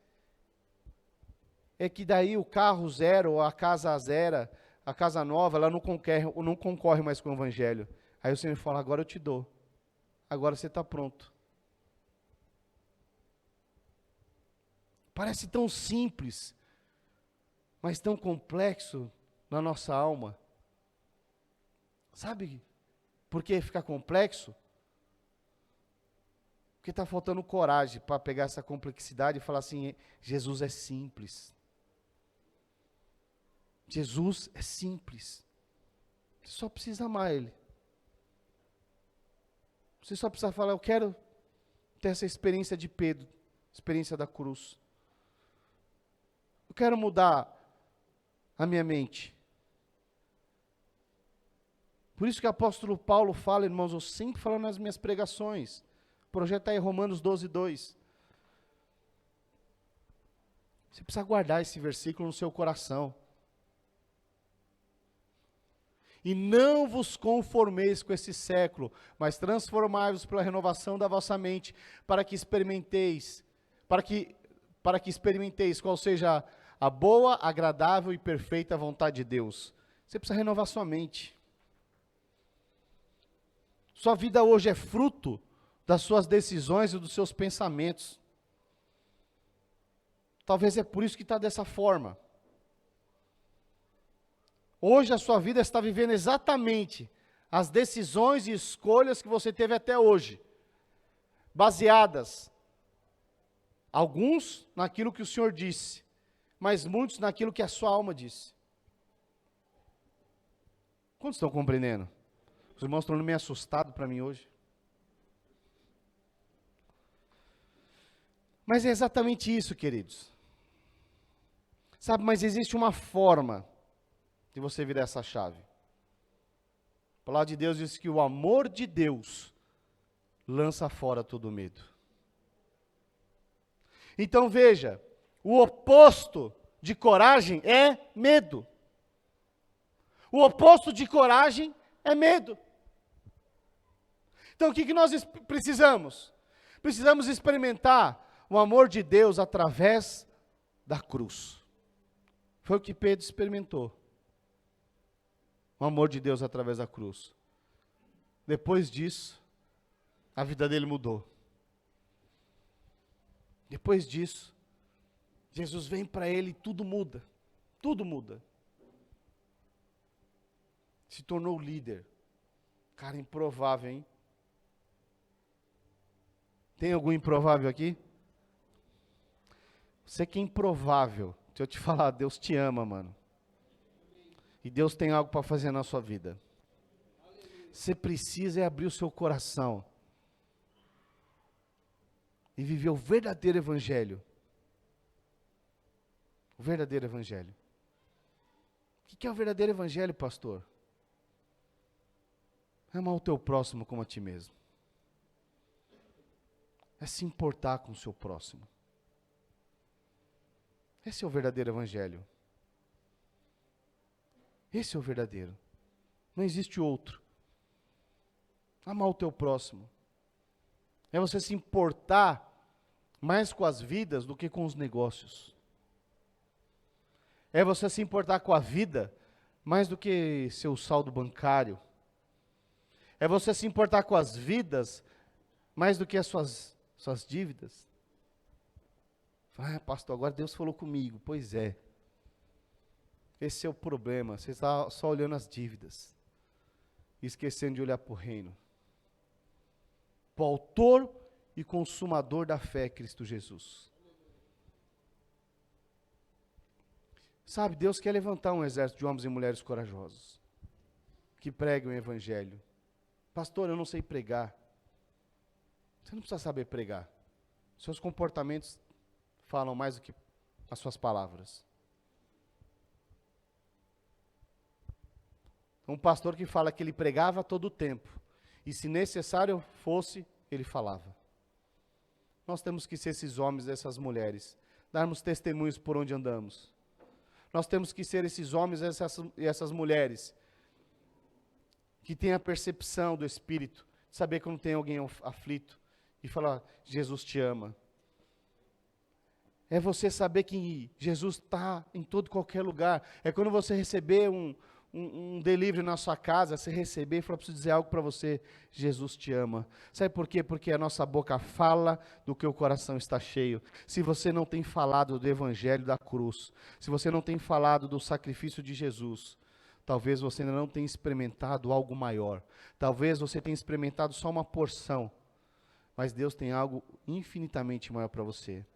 É que daí o carro 0, ou a casa 0, a casa nova, ela não concorre mais com o evangelho. Aí o Senhor fala: agora eu te dou. agora você está pronto. Parece tão simples, mas tão complexo na nossa alma. Sabe por que fica complexo? Porque está faltando coragem para pegar essa complexidade e falar assim, Jesus é simples. Jesus é simples. Você só precisa amar Ele. Você só precisa falar, eu quero ter essa experiência de Pedro, experiência da cruz. Eu quero mudar a minha mente. Por isso que o apóstolo Paulo fala, irmãos, eu sempre falo nas minhas pregações. O projeto está em Romanos 12:2. Você precisa guardar esse versículo no seu coração. E não vos conformeis com esse século, mas transformai-vos pela renovação da vossa mente, para que experimenteis qual seja a boa, agradável e perfeita vontade de Deus. Você precisa renovar sua mente. Sua vida hoje é fruto das suas decisões e dos seus pensamentos. Talvez é por isso que está dessa forma. Hoje a sua vida está vivendo exatamente as decisões e escolhas que você teve até hoje, baseadas, alguns naquilo que o Senhor disse, mas muitos naquilo que a sua alma disse. Quantos estão compreendendo? Os irmãos estão meio assustados para mim hoje. Mas é exatamente isso, queridos. Sabe, mas existe uma forma de você virar essa chave. A palavra de Deus diz que o amor de Deus lança fora todo medo. Então veja, o oposto de coragem é medo. O oposto de coragem é medo. Então o que nós precisamos? Precisamos experimentar o amor de Deus através da cruz. Foi o que Pedro experimentou. O amor de Deus através da cruz. Depois disso, a vida dele mudou. Depois disso, Jesus vem para ele e tudo muda. Tudo muda. Se tornou líder. Cara, improvável, hein? Tem algum improvável aqui? Você que é improvável. Deixa eu te falar, Deus te ama, mano. E Deus tem algo para fazer na sua vida. Você precisa abrir o seu coração e viver o verdadeiro evangelho. O verdadeiro evangelho. O que é o verdadeiro evangelho, pastor? É amar o teu próximo como a ti mesmo. É se importar com o seu próximo. Esse é o verdadeiro evangelho. Esse é o verdadeiro. Não existe outro. Amar o teu próximo. É você se importar mais com as vidas do que com os negócios. É você se importar com a vida mais do que seu saldo bancário. É você se importar com as vidas mais do que as suas dívidas. Pastor, agora Deus falou comigo. Pois é. Esse é o problema, você está só olhando as dívidas, esquecendo de olhar para o reino. Para o autor e consumador da fé, Cristo Jesus. Sabe, Deus quer levantar um exército de homens e mulheres corajosos, que pregam o evangelho. Pastor, eu não sei pregar. Você não precisa saber pregar. Seus comportamentos falam mais do que as suas palavras. Um pastor que fala que ele pregava todo o tempo, e se necessário fosse, ele falava. Nós temos que ser esses homens e essas mulheres, darmos testemunhos por onde andamos. Nós temos que ser esses homens e essas mulheres, que têm a percepção do Espírito, de saber quando tem alguém aflito, e falar, Jesus te ama. É você saber que Jesus está em todo e qualquer lugar. É quando você receber um delivery na sua casa, você receber e falar, preciso dizer algo para você, Jesus te ama. Sabe por quê? Porque a nossa boca fala do que o coração está cheio. Se você não tem falado do evangelho da cruz, se você não tem falado do sacrifício de Jesus, talvez você ainda não tenha experimentado algo maior. Talvez você tenha experimentado só uma porção, mas Deus tem algo infinitamente maior para você.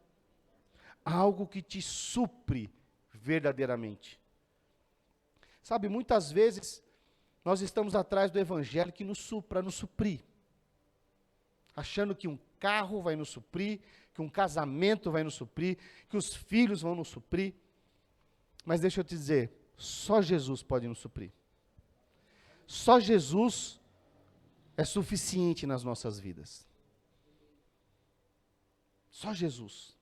Algo que te supre verdadeiramente. Sabe, muitas vezes nós estamos atrás do evangelho que nos supra, nos suprir. Achando que um carro vai nos suprir, que um casamento vai nos suprir, que os filhos vão nos suprir. Mas deixa eu te dizer, só Jesus pode nos suprir. Só Jesus é suficiente nas nossas vidas. Só Jesus.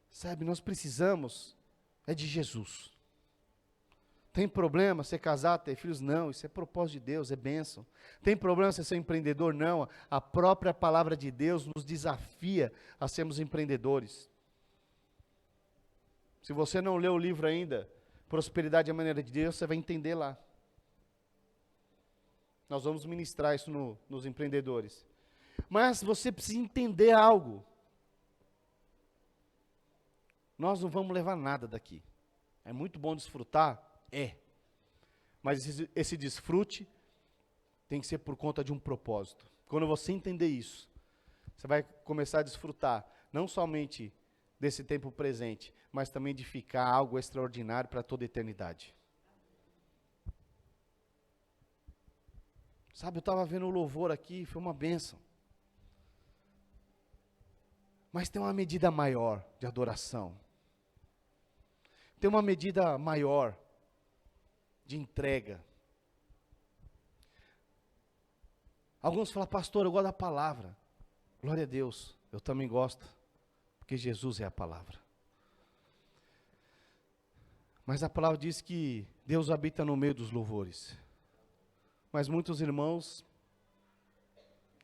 Sabe, nós precisamos de Jesus. Tem problema você casar, ter filhos? Não, isso é propósito de Deus, é bênção. Tem problema você ser empreendedor? Não, a própria palavra de Deus nos desafia a sermos empreendedores. Se você não leu o livro ainda, Prosperidade à Maneira de Deus, você vai entender lá. Nós vamos ministrar isso nos empreendedores. Mas você precisa entender algo. Nós não vamos levar nada daqui. É muito bom desfrutar? Mas esse desfrute tem que ser por conta de um propósito. Quando você entender isso, você vai começar a desfrutar, não somente desse tempo presente, mas também de ficar algo extraordinário para toda a eternidade. Sabe, eu estava vendo o louvor aqui, foi uma bênção. Mas tem uma medida maior de adoração. Tem uma medida maior de entrega. Alguns falam, pastor, eu gosto da palavra. Glória a Deus, eu também gosto, porque Jesus é a palavra. Mas a palavra diz que Deus habita no meio dos louvores. Mas muitos irmãos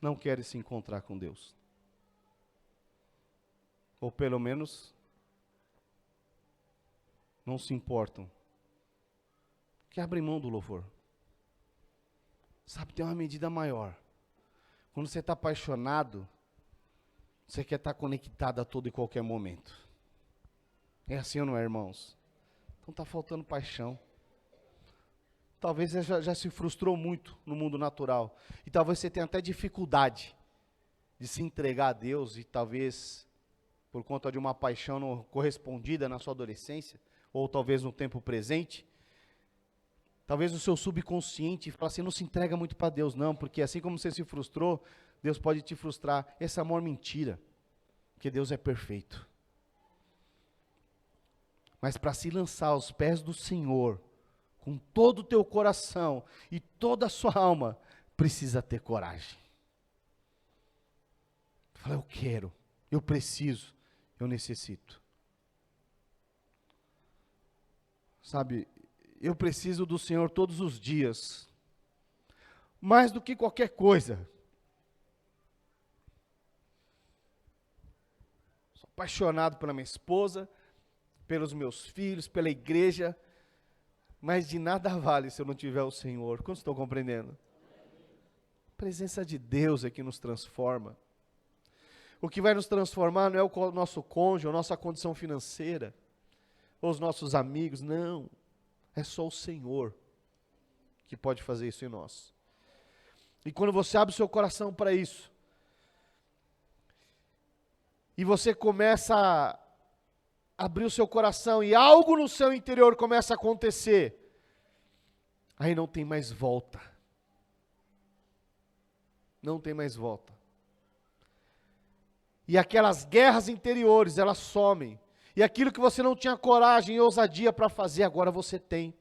não querem se encontrar com Deus. Ou pelo menos não se importam. Que abrem mão do louvor. Sabe, tem uma medida maior. Quando você está apaixonado, você quer estar conectado a todo e qualquer momento. É assim ou não é, irmãos? Então está faltando paixão. Talvez você já se frustrou muito no mundo natural. E talvez você tenha até dificuldade de se entregar a Deus. E talvez por conta de uma paixão não correspondida na sua adolescência. Ou talvez no tempo presente. Talvez o seu subconsciente fala assim, não se entrega muito para Deus não, porque assim como você se frustrou, Deus pode te frustrar. Esse amor é mentira, porque Deus é perfeito. Mas para se lançar aos pés do Senhor, com todo o teu coração e toda a sua alma, precisa ter coragem. Fala, eu quero, eu preciso, eu necessito. Sabe, eu preciso do Senhor todos os dias, mais do que qualquer coisa. Sou apaixonado pela minha esposa, pelos meus filhos, pela igreja, mas de nada vale se eu não tiver o Senhor. Como estão compreendendo? A presença de Deus é que nos transforma. O que vai nos transformar não é o nosso cônjuge, a nossa condição financeira, ou os nossos amigos, não. É só o Senhor que pode fazer isso em nós. E quando você abre o seu coração para isso, e você começa a abrir o seu coração, e algo no seu interior começa a acontecer, aí não tem mais volta. Não tem mais volta. E aquelas guerras interiores, elas somem. E aquilo que você não tinha coragem e ousadia para fazer, agora você tem.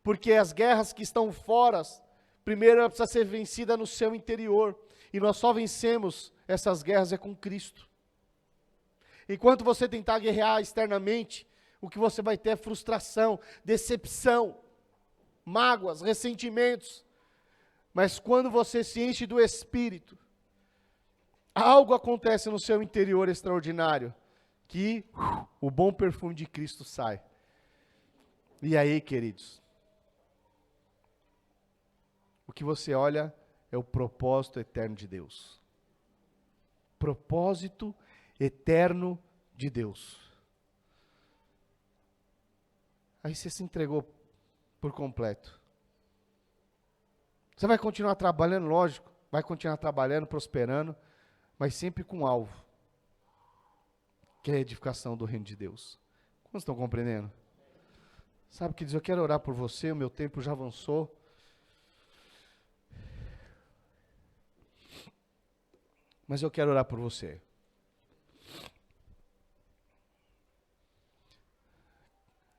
Porque as guerras que estão fora, primeiro ela precisa ser vencida no seu interior. E nós só vencemos essas guerras com Cristo. Enquanto você tentar guerrear externamente, o que você vai ter é frustração, decepção, mágoas, ressentimentos. Mas quando você se enche do Espírito, algo acontece no seu interior extraordinário. Que o bom perfume de Cristo sai. E aí, queridos, O que você olha é o propósito eterno de Deus. Propósito eterno de Deus. Aí você se entregou por completo. Você vai continuar trabalhando, lógico, vai continuar trabalhando, prosperando, mas sempre com alvo, que é a edificação do reino de Deus. Quantos estão compreendendo? Sabe o que diz? Eu quero orar por você, o meu tempo já avançou. Mas eu quero orar por você.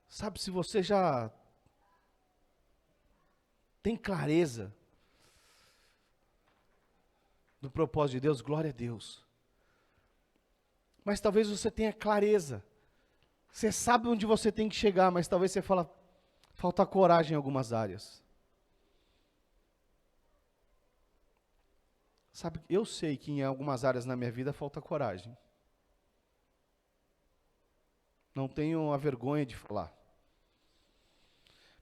Sabe, se você já tem clareza do propósito de Deus, glória a Deus. Mas talvez você tenha clareza. Você sabe onde você tem que chegar, mas talvez você fala, falta coragem em algumas áreas. Sabe, eu sei que em algumas áreas na minha vida falta coragem. Não tenho a vergonha de falar.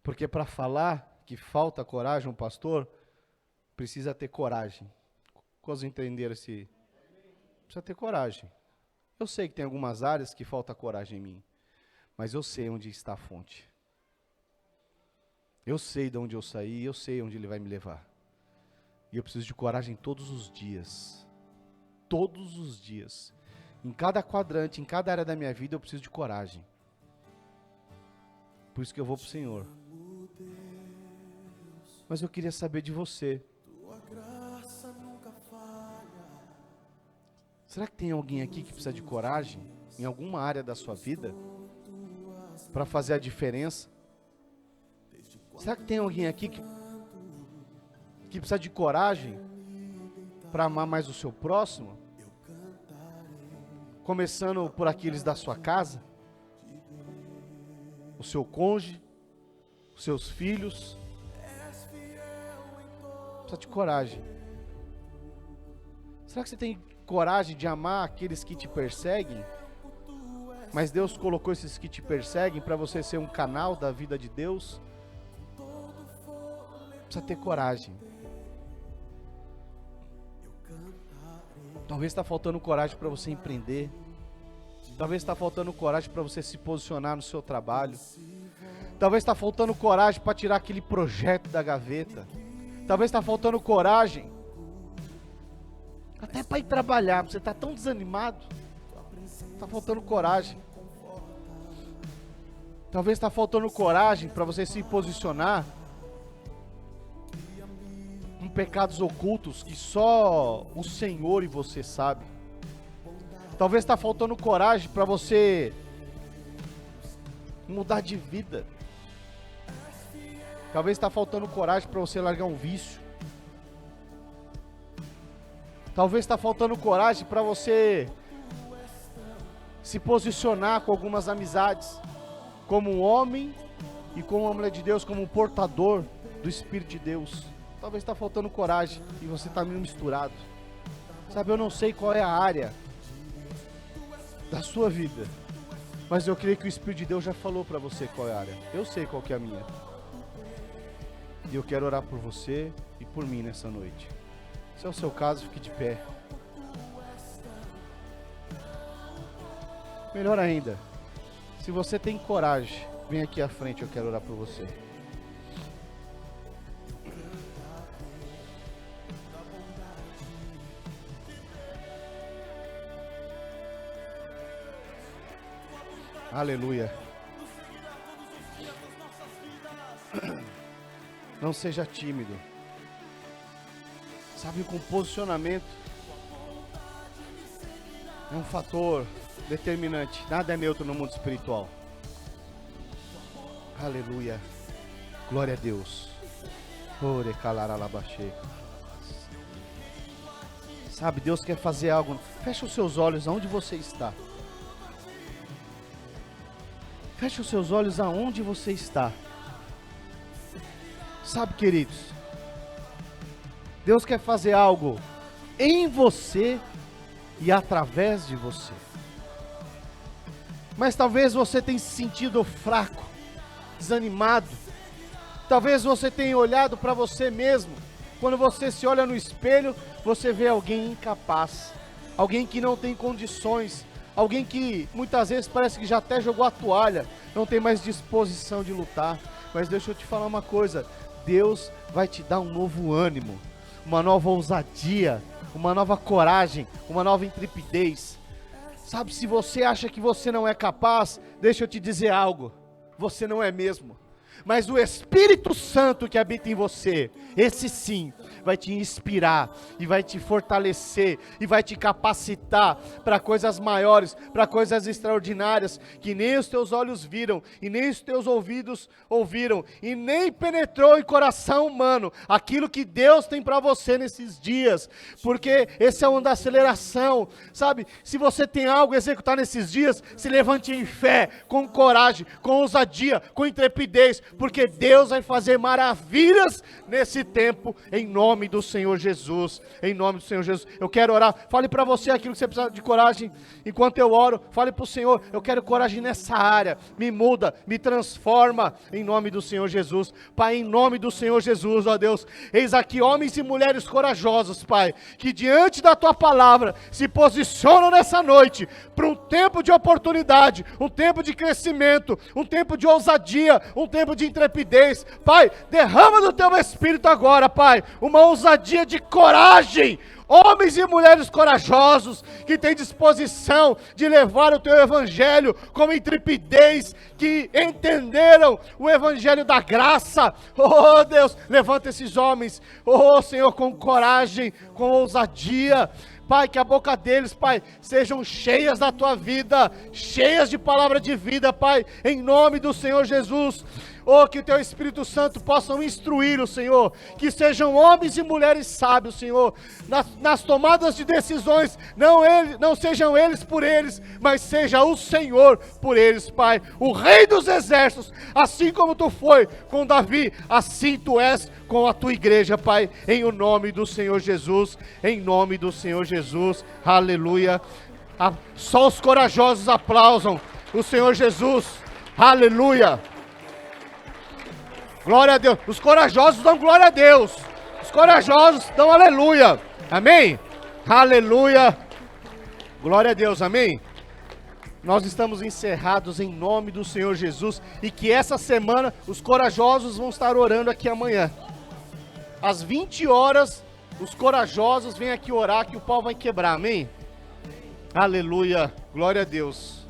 Porque para falar que falta coragem, um pastor precisa ter coragem. Quantos entenderam esse? Precisa ter coragem. Eu sei que tem algumas áreas que falta coragem em mim. Mas eu sei onde está a fonte. Eu sei de onde eu saí, eu sei onde Ele vai me levar. E eu preciso de coragem todos os dias. Todos os dias. Em cada quadrante, em cada área da minha vida, eu preciso de coragem. Por isso que eu vou para o Senhor. Mas eu queria saber de você. Será que tem alguém aqui que precisa de coragem? Em alguma área da sua vida? Para fazer a diferença? Será que tem alguém aqui que precisa de coragem para amar mais o seu próximo? Começando por aqueles da sua casa, o seu cônjuge, os seus filhos. Precisa de coragem. Será que você tem coragem de amar aqueles que te perseguem? Mas Deus colocou esses que te perseguem para você ser um canal da vida de Deus? Precisa ter coragem. Talvez está faltando coragem para você empreender. Talvez está faltando coragem para você se posicionar no seu trabalho. Talvez está faltando coragem para tirar aquele projeto da gaveta. Talvez está faltando coragem até para ir trabalhar. Você está tão desanimado. Está faltando coragem. Talvez está faltando coragem para você se posicionar em pecados ocultos que só o Senhor e você sabe. Talvez está faltando coragem para você mudar de vida. Talvez está faltando coragem para você largar um vício. Talvez está faltando coragem para você se posicionar com algumas amizades, como um homem e como uma mulher de Deus, como um portador do Espírito de Deus. Talvez está faltando coragem e você está meio misturado. Sabe, eu não sei qual é a área da sua vida, mas eu creio que o Espírito de Deus já falou para você qual é a área. Eu sei qual que é a minha. E eu quero orar por você e por mim nessa noite. Se é o seu caso, fique de pé. Melhor ainda, se você tem coragem, vem aqui à frente, eu quero orar por você. Aleluia. Não seja tímido. Sabe, com posicionamento é um fator determinante. Nada é neutro no mundo espiritual. Aleluia. Glória a Deus. Sabe, Deus quer fazer algo. Feche os seus olhos aonde você está. Feche os seus olhos aonde você está. Sabe, queridos, Deus quer fazer algo em você e através de você. Mas talvez você tenha se sentido fraco, desanimado. Talvez você tenha olhado para você mesmo Quando você se olha no espelho, você vê alguém incapaz, alguém que não tem condições, alguém que muitas vezes parece que já até jogou a toalha, não tem mais disposição de lutar. Mas deixa eu te falar uma coisa, Deus vai te dar um novo ânimo, uma nova ousadia, uma nova coragem, uma nova intrepidez. Sabe, se você acha que você não é capaz, deixa eu te dizer algo, você não é mesmo. Mas o Espírito Santo que habita em você, esse sim, vai te inspirar e vai te fortalecer e vai te capacitar para coisas maiores, para coisas extraordinárias, que nem os teus olhos viram e nem os teus ouvidos ouviram e nem penetrou em coração humano aquilo que Deus tem para você nesses dias, porque esse é um da aceleração, sabe? Se você tem algo a executar nesses dias, se levante em fé, com coragem, com ousadia, com intrepidez, porque Deus vai fazer maravilhas nesse tempo, em nome do Senhor Jesus, em nome do Senhor Jesus. Eu quero orar, fale para você aquilo que você precisa de coragem, enquanto eu oro, fale para o Senhor, eu quero coragem nessa área, me muda, me transforma, em nome do Senhor Jesus. Pai, em nome do Senhor Jesus, ó Deus, eis aqui homens e mulheres corajosos, Pai, que diante da Tua palavra, se posicionam nessa noite, para um tempo de oportunidade, um tempo de crescimento, um tempo de ousadia, um tempo de intrepidez. Pai, derrama do Teu Espírito agora, Pai, uma ousadia de coragem, homens e mulheres corajosos, que têm disposição de levar o Teu Evangelho com intrepidez, que entenderam o Evangelho da graça. Oh Deus, levanta esses homens, oh Senhor, com coragem, com ousadia, Pai, que a boca deles, Pai, sejam cheias da Tua vida, cheias de palavra de vida, Pai, em nome do Senhor Jesus. Oh, que o Teu Espírito Santo possa instruir o Senhor, que sejam homens e mulheres sábios, Senhor, nas tomadas de decisões, não sejam eles por eles, mas seja o Senhor por eles, Pai, o Rei dos Exércitos, assim como Tu foi com Davi, assim Tu és com a Tua igreja, Pai, em o nome do Senhor Jesus, em nome do Senhor Jesus, aleluia. Só os corajosos aplausam o Senhor Jesus, aleluia. Glória a Deus. Os corajosos dão glória a Deus. Os corajosos dão aleluia. Amém? Aleluia. Glória a Deus. Amém? Nós estamos encerrados em nome do Senhor Jesus. E que essa semana os corajosos vão estar orando aqui amanhã. Às 20 horas, os corajosos vêm aqui orar que o pau vai quebrar. Amém? Aleluia. Glória a Deus.